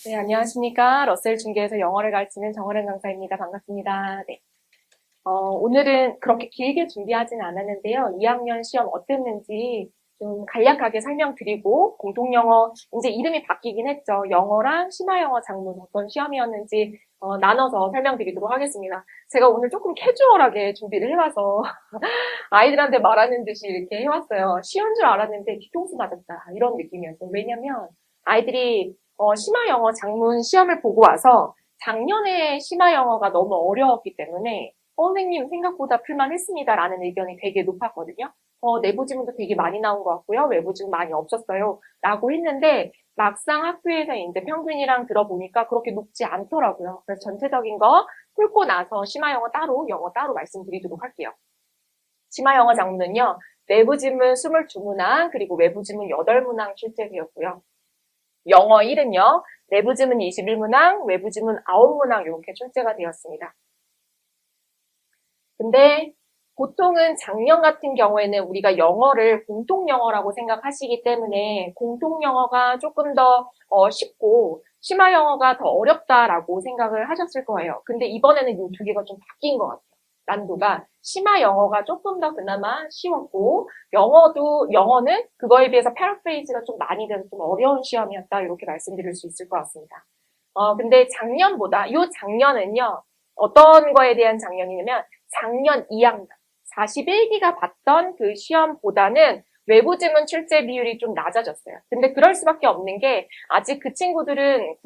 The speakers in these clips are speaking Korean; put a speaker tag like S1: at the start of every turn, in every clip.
S1: 네, 안녕하십니까. 러셀 중계에서 영어를 가르치는 정원은 강사입니다. 반갑습니다. 네. 오늘은 그렇게 길게 준비하진 않았는데요. 2학년 시험 어땠는지 좀 간략하게 설명드리고, 공통영어, 이제 이름이 바뀌긴 했죠. 영어랑 심화영어 장문 어떤 시험이었는지 나눠서 설명드리도록 하겠습니다. 제가 오늘 조금 캐주얼하게 준비를 해와서 아이들한테 말하는 듯이 이렇게 해왔어요. 쉬운 줄 알았는데 뒤통수 맞았다. 이런 느낌이었어요. 왜냐면 아이들이 심화영어 장문 시험을 보고 와서 작년에 심화영어가 너무 어려웠기 때문에 선생님 생각보다 풀만했습니다라는 의견이 되게 높았거든요. 내부 지문도 되게 많이 나온 것 같고요. 외부 지문 많이 없었어요. 라고 했는데 막상 학교에서 이제 평균이랑 들어보니까 그렇게 높지 않더라고요. 그래서 전체적인 거 풀고 나서 심화영어 따로, 영어 따로 말씀드리도록 할게요. 심화영어 장문은요. 내부 지문 22문항 그리고 외부 지문 8문항 출제되었고요. 영어 1은요. 내부 지문 21문항, 외부 지문 9문항 이렇게 출제가 되었습니다. 근데 보통은 작년 같은 경우에는 우리가 영어를 공통영어라고 생각하시기 때문에 공통영어가 조금 더 쉽고 심화영어가 더 어렵다라고 생각을 하셨을 거예요. 근데 이번에는 이 두 개가 좀 바뀐 것 같아요. 난도가 심화영어가 조금 더 그나마 쉬웠고 영어는 그거에 비해서 패러프레이즈가 좀 많이 돼서 좀 어려운 시험이었다 이렇게 말씀드릴 수 있을 것 같습니다. 근데 작년보다 요 작년은요. 어떤 거에 대한 작년이냐면 작년 2학년 41기가 봤던 그 시험보다는 외부 지문 출제 비율이 좀 낮아졌어요. 근데 그럴 수밖에 없는 게 아직 그 친구들은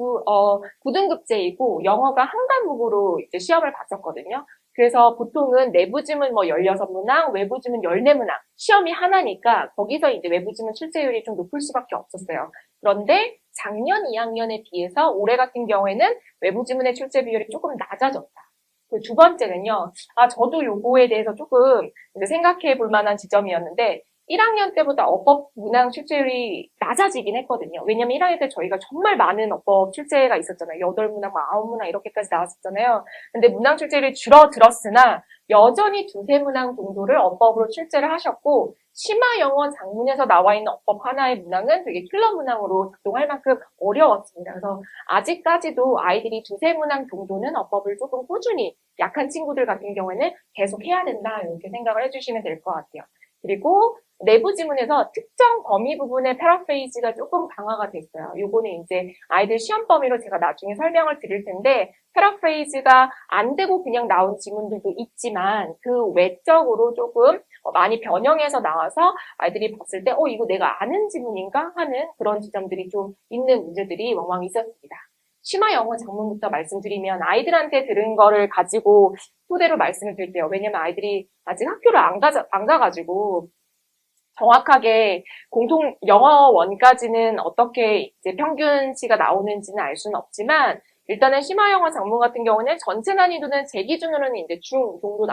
S1: 9등급제이고 영어가 한 과목으로 이제 시험을 봤었거든요. 그래서 보통은 내부 지문 16문항, 외부 지문 14문항, 시험이 하나니까 거기서 이제 외부 지문 출제율이 좀 높을 수밖에 없었어요. 그런데 작년 2학년에 비해서 올해 같은 경우에는 외부 지문의 출제 비율이 조금 낮아졌다. 그 두 번째는요. 저도 요거에 대해서 조금 이제 생각해 볼 만한 지점이었는데 1학년 때보다 어법 문항 출제율이 낮아지긴 했거든요. 왜냐면 1학년 때 저희가 정말 많은 어법 출제가 있었잖아요. 8문항, 9문항 이렇게까지 나왔었잖아요. 근데 문항 출제율이 줄어들었으나 여전히 두세 문항 정도를 어법으로 출제를 하셨고 심화영어 장문에서 나와 있는 어법 하나의 문항은 되게 킬러 문항으로 작동할 만큼 어려웠습니다. 그래서 아직까지도 아이들이 두세 문항 정도는 어법을 조금 꾸준히 약한 친구들 같은 경우에는 계속 해야 된다 이렇게 생각을 해주시면 될 것 같아요. 그리고 내부 지문에서 특정 범위 부분의 패러프레이즈가 조금 강화가 됐어요. 요거는 이제 아이들 시험 범위로 제가 나중에 설명을 드릴 텐데 패러프레이즈가 안 되고 그냥 나온 지문들도 있지만 그 외적으로 조금 많이 변형해서 나와서 아이들이 봤을 때 이거 내가 아는 지문인가 하는 그런 지점들이 좀 있는 문제들이 왕왕 있었습니다. 심화영어 장문부터 말씀드리면 아이들한테 들은 거를 가지고 토대로 말씀을 드릴게요. 왜냐면 아이들이 아직 학교를 안 가가지고 정확하게 공통 영어 원까지는 어떻게 이제 평균치가 나오는지는 알 수는 없지만 일단은 심화영어 장문 같은 경우는 전체 난이도는 제 기준으로는 이제 중 정도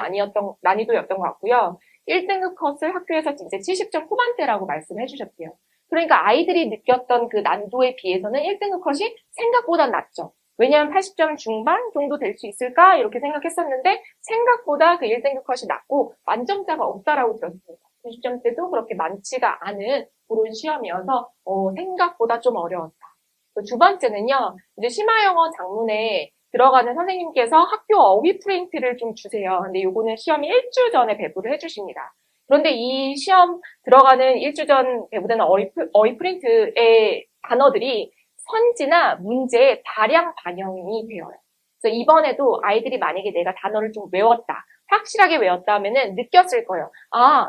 S1: 난이도였던 것 같고요. 1등급 컷을 학교에서 이제 70점 후반대라고 말씀해 주셨대요. 그러니까 아이들이 느꼈던 그 난도에 비해서는 1등급 컷이 생각보다 낮죠. 왜냐하면 80점 중반 정도 될 수 있을까 이렇게 생각했었는데 생각보다 그 1등급 컷이 낮고 만점자가 없다라고 들었습니다. 90점대도 그렇게 많지가 않은 그런 시험이어서 생각보다 좀 어려웠다. 두 번째는요. 이제 심화영어 장문에 들어가는 선생님께서 학교 어휘 프린트를 좀 주세요. 근데 요거는 시험이 일주 전에 배부를 해주십니다. 그런데 이 시험 들어가는 일주 전 배부되는 어휘 프린트의 단어들이 선지나 문제에 다량 반영이 되어요. 그래서 이번에도 아이들이 만약에 내가 단어를 좀 외웠다. 확실하게 외웠다 하면은 느꼈을 거예요.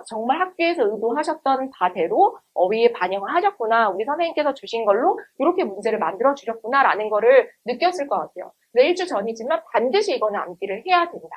S1: 정말 학교에서 의도하셨던 바대로 어휘에 반영을 하셨구나. 우리 선생님께서 주신 걸로 이렇게 문제를 만들어 주셨구나라는 거를 느꼈을 것 같아요. 그래서 일주 전이지만 반드시 이거는 암기를 해야 된다.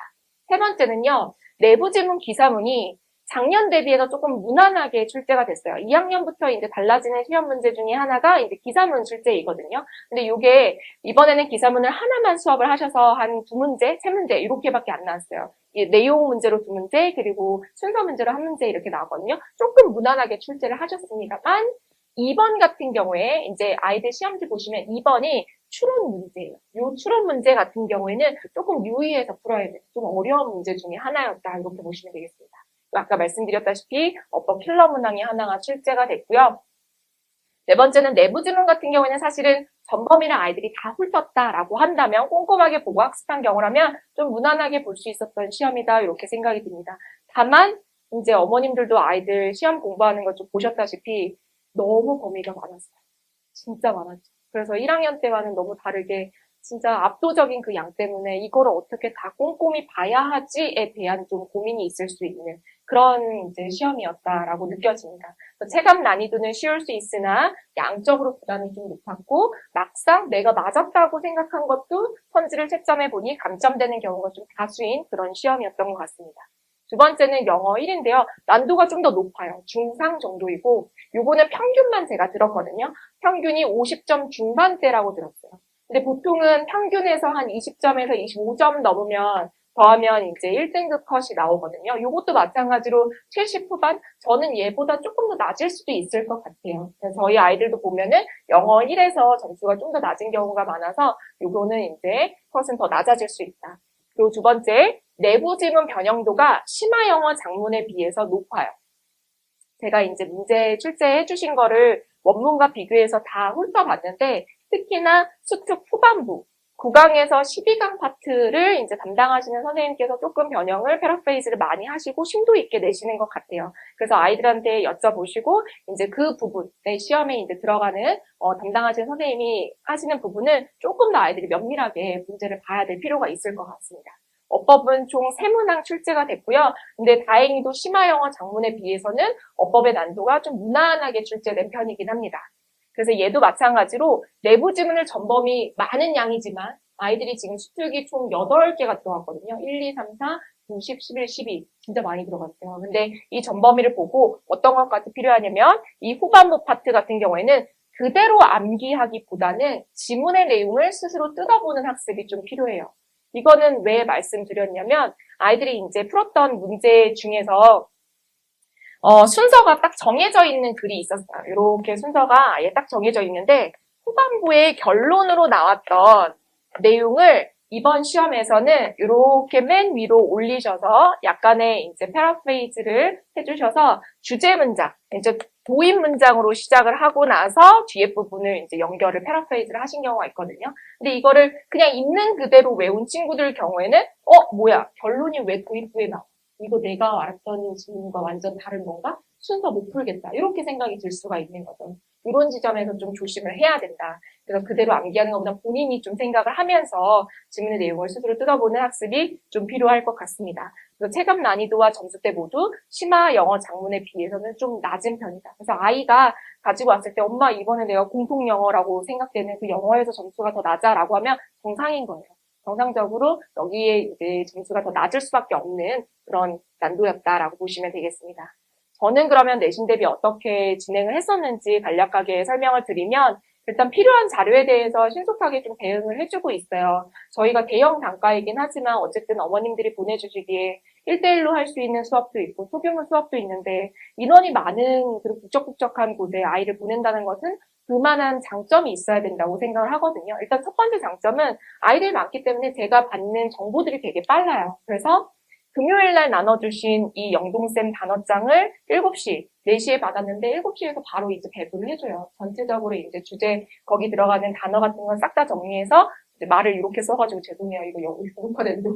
S1: 세 번째는요. 내부 지문 기사문이 작년 대비해서 조금 무난하게 출제가 됐어요. 2학년부터 이제 달라지는 시험 문제 중에 하나가 이제 기사문 출제이거든요. 근데 이게 이번에는 기사문을 하나만 수업을 하셔서 한 2문제, 3문제 이렇게밖에 안 나왔어요. 내용 문제로 2문제, 그리고 순서 문제로 1문제 이렇게 나왔거든요. 조금 무난하게 출제를 하셨습니다만 2번 같은 경우에 이제 아이들 시험지 보시면 2번이 추론 문제예요. 이 추론 문제 같은 경우에는 조금 유의해서 풀어야 돼요. 좀 어려운 문제 중에 하나였다 이렇게 보시면 되겠습니다. 아까 말씀드렸다시피 어법 킬러 문항이 하나가 출제가 됐고요. 네 번째는 내부 지문 같은 경우에는 사실은 전범이랑 아이들이 다 훑었다라고 한다면, 꼼꼼하게 보고 학습한 경우라면 좀 무난하게 볼 수 있었던 시험이다, 이렇게 생각이 듭니다. 다만 이제 어머님들도 아이들 시험 공부하는 거 좀 보셨다시피 너무 범위가 많았어요. 진짜 많았죠. 그래서 1학년 때와는 너무 다르게 진짜 압도적인 그 양 때문에 이거를 어떻게 다 꼼꼼히 봐야 하지에 대한 좀 고민이 있을 수 있는 그런 이제 시험이었다라고 느껴집니다. 체감 난이도는 쉬울 수 있으나 양적으로 부담이 좀 높았고, 막상 내가 맞았다고 생각한 것도 선지를 채점해 보니 감점되는 경우가 좀 다수인 그런 시험이었던 것 같습니다. 두 번째는 영어 1인데요. 난도가 좀 더 높아요. 중상 정도이고, 요거는 평균만 제가 들었거든요. 평균이 50점 중반대라고 들었어요. 근데 보통은 평균에서 한 20점에서 25점 넘으면 더하면 이제 1등급 컷이 나오거든요. 요것도 마찬가지로 70 후반? 저는 얘보다 조금 더 낮을 수도 있을 것 같아요. 저희 아이들도 보면은 영어 1에서 점수가 좀 더 낮은 경우가 많아서 요거는 이제 컷은 더 낮아질 수 있다. 그리고 두 번째, 내부 지문 변형도가 심화 영어 작문에 비해서 높아요. 제가 이제 문제 출제해 주신 거를 원문과 비교해서 다 훑어봤는데, 특히나 수특 후반부, 9강에서 12강 파트를 이제 담당하시는 선생님께서 조금 변형을, 패러프레이즈를 많이 하시고 심도 있게 내시는 것 같아요. 그래서 아이들한테 여쭤보시고, 이제 그 부분, 시험에 이제 들어가는, 담당하시는 선생님이 하시는 부분은 조금 더 아이들이 면밀하게 문제를 봐야 될 필요가 있을 것 같습니다. 어법은 총 3문항 출제가 됐고요. 근데 다행히도 심화 영어 작문에 비해서는 어법의 난도가 좀 무난하게 출제된 편이긴 합니다. 그래서 얘도 마찬가지로 내부 지문을 전범이 많은 양이지만 아이들이 지금 수특이 총 8개가 들어갔거든요. 1, 2, 3, 4, 9, 10, 11, 12 진짜 많이 들어갔어요. 근데 이 전범위를 보고 어떤 것까지 필요하냐면 이 후반부 파트 같은 경우에는 그대로 암기하기보다는 지문의 내용을 스스로 뜯어보는 학습이 좀 필요해요. 이거는 왜 말씀드렸냐면 아이들이 이제 풀었던 문제 중에서 순서가 딱 정해져 있는 글이 있었어요. 이렇게 순서가 아예 딱 정해져 있는데 후반부에 결론으로 나왔던 내용을 이번 시험에서는 이렇게 맨 위로 올리셔서 약간의 이제 패러프레이즈를 해주셔서 주제 문장, 이제 도입 문장으로 시작을 하고 나서 뒤에 부분을 이제 연결을 패러프레이즈를 하신 경우가 있거든요. 근데 이거를 그냥 있는 그대로 외운 친구들 경우에는 뭐야 결론이 왜 도입부에 나와? 이거 내가 알았던 질문과 완전 다른 건가? 순서 못 풀겠다. 이렇게 생각이 들 수가 있는 거죠. 이런 지점에서 좀 조심을 해야 된다. 그래서 그대로 암기하는 것보다 본인이 좀 생각을 하면서 질문의 내용을 스스로 뜯어보는 학습이 좀 필요할 것 같습니다. 그래서 체감 난이도와 점수대 모두 심화 영어 작문에 비해서는 좀 낮은 편이다. 그래서 아이가 가지고 왔을 때 엄마 이번에 내가 공통 영어라고 생각되는 그 영어에서 점수가 더 낮아라고 하면 정상인 거예요. 정상적으로 여기에 이제 점수가 더 낮을 수밖에 없는 그런 난도였다라고 보시면 되겠습니다. 저는 그러면 내신 대비 어떻게 진행을 했었는지 간략하게 설명을 드리면 일단 필요한 자료에 대해서 신속하게 좀 대응을 해주고 있어요. 저희가 대형 단과이긴 하지만 어쨌든 어머님들이 보내주시기에 1대1로 할 수 있는 수업도 있고 소규모 수업도 있는데 인원이 많은 그리고 북적북적한 곳에 아이를 보낸다는 것은 그만한 장점이 있어야 된다고 생각을 하거든요. 일단 첫 번째 장점은 아이들이 많기 때문에 제가 받는 정보들이 되게 빨라요. 그래서 금요일 날 나눠주신 이 영동쌤 단어장을 7시, 4시에 받았는데 7시에서 바로 이제 배부를 해줘요. 전체적으로 이제 주제, 거기 들어가는 단어 같은 건 싹 다 정리해서 이제 말을 이렇게 써가지고 죄송해요. 이거 영어 녹화되는데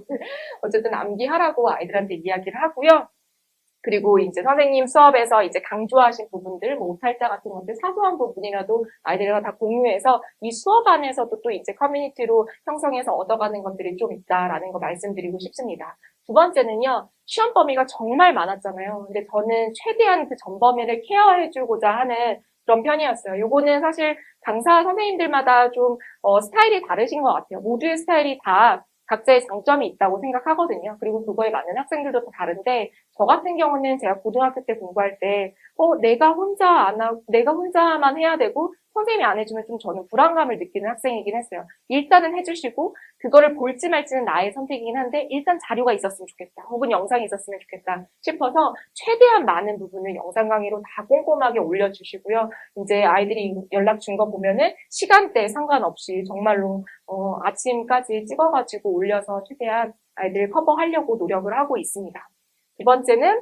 S1: 어쨌든 암기하라고 아이들한테 이야기를 하고요. 그리고 이제 선생님 수업에서 이제 강조하신 부분들, 뭐 오탈자 같은 것들, 사소한 부분이라도 아이들과 다 공유해서 이 수업 안에서도 또 이제 커뮤니티로 형성해서 얻어가는 것들이 좀 있다라는 거 말씀드리고 싶습니다. 두 번째는요, 시험 범위가 정말 많았잖아요. 근데 저는 최대한 그 전 범위를 케어해주고자 하는 그런 편이었어요. 요거는 사실 강사 선생님들마다 좀 스타일이 다르신 것 같아요. 모두의 스타일이 다 각자의 장점이 있다고 생각하거든요. 그리고 그거에 맞는 학생들도 다 다른데 저 같은 경우는 제가 고등학교 때 공부할 때 내가 혼자 안 하고 내가 혼자만 해야 되고 선생님이 안 해주면 좀 저는 불안감을 느끼는 학생이긴 했어요. 일단은 해주시고 그거를 볼지 말지는 나의 선택이긴 한데 일단 자료가 있었으면 좋겠다. 혹은 영상이 있었으면 좋겠다 싶어서 최대한 많은 부분을 영상 강의로 다 꼼꼼하게 올려주시고요. 이제 아이들이 연락 준 거 보면은 시간대 상관없이 정말로 아침까지 찍어가지고 올려서 최대한 아이들 커버하려고 노력을 하고 있습니다. 두 번째는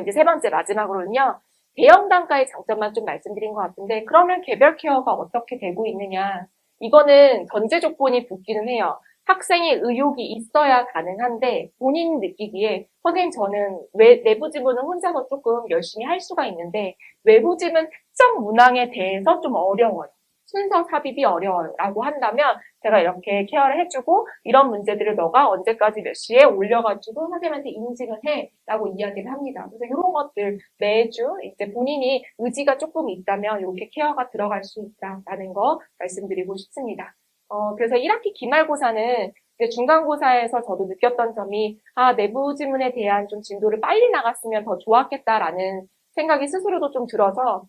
S1: 이제 세 번째 마지막으로는요. 대형 단과의 장점만 좀 말씀드린 것 같은데, 그러면 개별 케어가 어떻게 되고 있느냐? 이거는 전제 조건이 붙기는 해요. 학생의 의욕이 있어야 가능한데, 본인이 느끼기에, 선생님 저는 내부 지문은 혼자서 조금 열심히 할 수가 있는데, 외부 지문 특정 문항에 대해서 좀 어려워요. 순서 삽입이 어려워요. 라고 한다면, 제가 이렇게 케어를 해주고, 이런 문제들을 너가 언제까지 몇 시에 올려가지고 선생님한테 인증을 해. 라고 이야기를 합니다. 그래서 이런 것들 매주 이제 본인이 의지가 조금 있다면 이렇게 케어가 들어갈 수 있다라는 거 말씀드리고 싶습니다. 그래서 1학기 기말고사는 이제 중간고사에서 저도 느꼈던 점이, 내부 지문에 대한 좀 진도를 빨리 나갔으면 더 좋았겠다라는 생각이 스스로도 좀 들어서,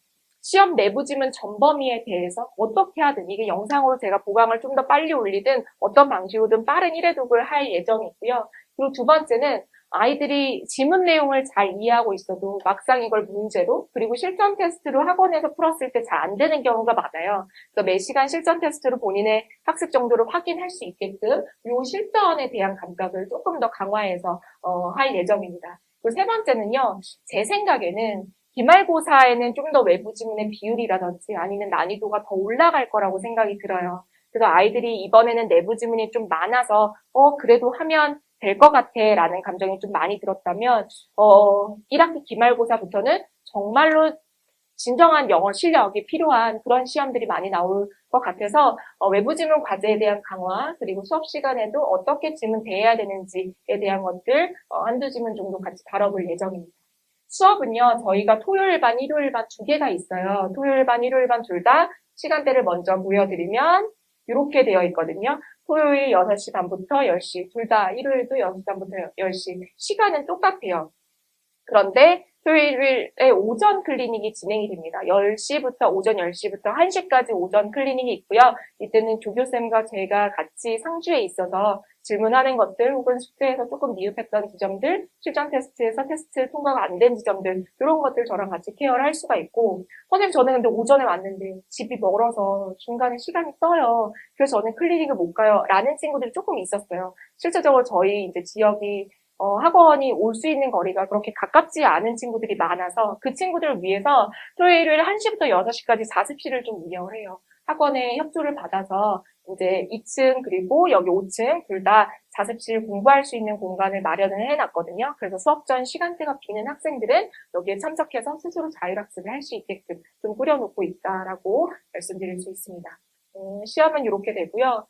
S1: 시험 내부 지문 전범위에 대해서 어떻게 하든, 이게 영상으로 제가 보강을 좀 더 빨리 올리든 어떤 방식으로든 빠른 1회독을 할 예정이고요. 그리고 두 번째는 아이들이 지문 내용을 잘 이해하고 있어도 막상 이걸 문제로, 그리고 실전 테스트로 학원에서 풀었을 때 잘 안 되는 경우가 많아요. 그래서 매 시간 실전 테스트로 본인의 학습 정도를 확인할 수 있게끔 이 실전에 대한 감각을 조금 더 강화해서 할 예정입니다. 그리고 세 번째는요, 제 생각에는 기말고사에는 좀 더 외부 지문의 비율이라든지 아니면 난이도가 더 올라갈 거라고 생각이 들어요. 그래서 아이들이 이번에는 내부 지문이 좀 많아서 그래도 하면 될 것 같아 라는 감정이 좀 많이 들었다면 1학기 기말고사부터는 정말로 진정한 영어 실력이 필요한 그런 시험들이 많이 나올 것 같아서 외부 지문 과제에 대한 강화, 그리고 수업 시간에도 어떻게 지문 대해야 되는지에 대한 것들 한두 지문 정도 같이 다뤄볼 예정입니다. 수업은요, 저희가 토요일 반, 일요일 반 두 개가 있어요. 토요일 반, 일요일 반 둘 다 시간대를 먼저 보여드리면 이렇게 되어 있거든요. 토요일 6시 반부터 10시, 둘 다 일요일도 6시 반부터 10시. 시간은 똑같아요. 그런데 토요일에 오전 클리닉이 진행이 됩니다. 10시부터, 오전 10시부터 1시까지 오전 클리닉이 있고요. 이때는 조교쌤과 제가 같이 상주에 있어서 질문하는 것들 혹은 숙제에서 조금 미흡했던 지점들, 실전 테스트에서 테스트 통과가 안 된 지점들, 이런 것들 저랑 같이 케어를 할 수가 있고, 선생님 저는 근데 오전에 왔는데 집이 멀어서 중간에 시간이 떠요. 그래서 저는 클리닉을 못 가요. 라는 친구들이 조금 있었어요. 실제적으로 저희 이제 지역이 학원이 올 수 있는 거리가 그렇게 가깝지 않은 친구들이 많아서 그 친구들을 위해서 토요일 1시부터 6시까지 4습실을 좀 운영을 해요. 학원에 협조를 받아서 이제 2층 그리고 여기 5층 둘 다 4습실 공부할 수 있는 공간을 마련을 해놨거든요. 그래서 수업 전 시간대가 비는 학생들은 여기에 참석해서 스스로 자율학습을 할 수 있게끔 좀 꾸려놓고 있다라고 말씀드릴 수 있습니다. 시험은 이렇게 되고요.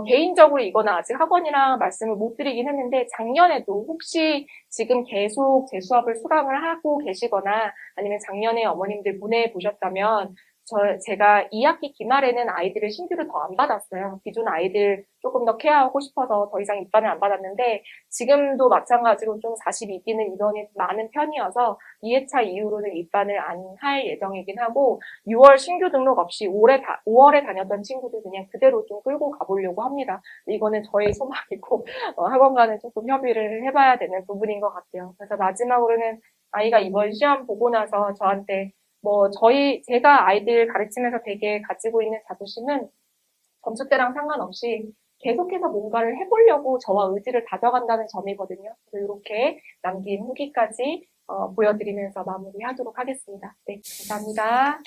S1: 개인적으로 이거는 아직 학원이랑 말씀을 못 드리긴 했는데 작년에도 혹시 지금 계속 제 수업을 수강을 하고 계시거나 아니면 작년에 어머님들 보내보셨다면 제가 2학기 기말에는 아이들을 신규로 더 안 받았어요. 기존 아이들 조금 더 케어하고 싶어서 더 이상 입반을 안 받았는데 지금도 마찬가지로 좀 42기는 인원이 많은 편이어서 2회차 이후로는 입반을 안 할 예정이긴 하고 6월 신규 등록 없이 5월에 다녔던 친구들 그냥 그대로 좀 끌고 가보려고 합니다. 이거는 저의 소망이고 학원과는 조금 협의를 해봐야 되는 부분인 것 같아요. 그래서 마지막으로는 아이가 이번 시험 보고 나서 저한테 제가 아이들 가르치면서 되게 가지고 있는 자부심은 점수대랑 상관없이 계속해서 뭔가를 해보려고 저와 의지를 다져간다는 점이거든요. 그래서 이렇게 남긴 후기까지 보여드리면서 마무리하도록 하겠습니다. 네, 감사합니다.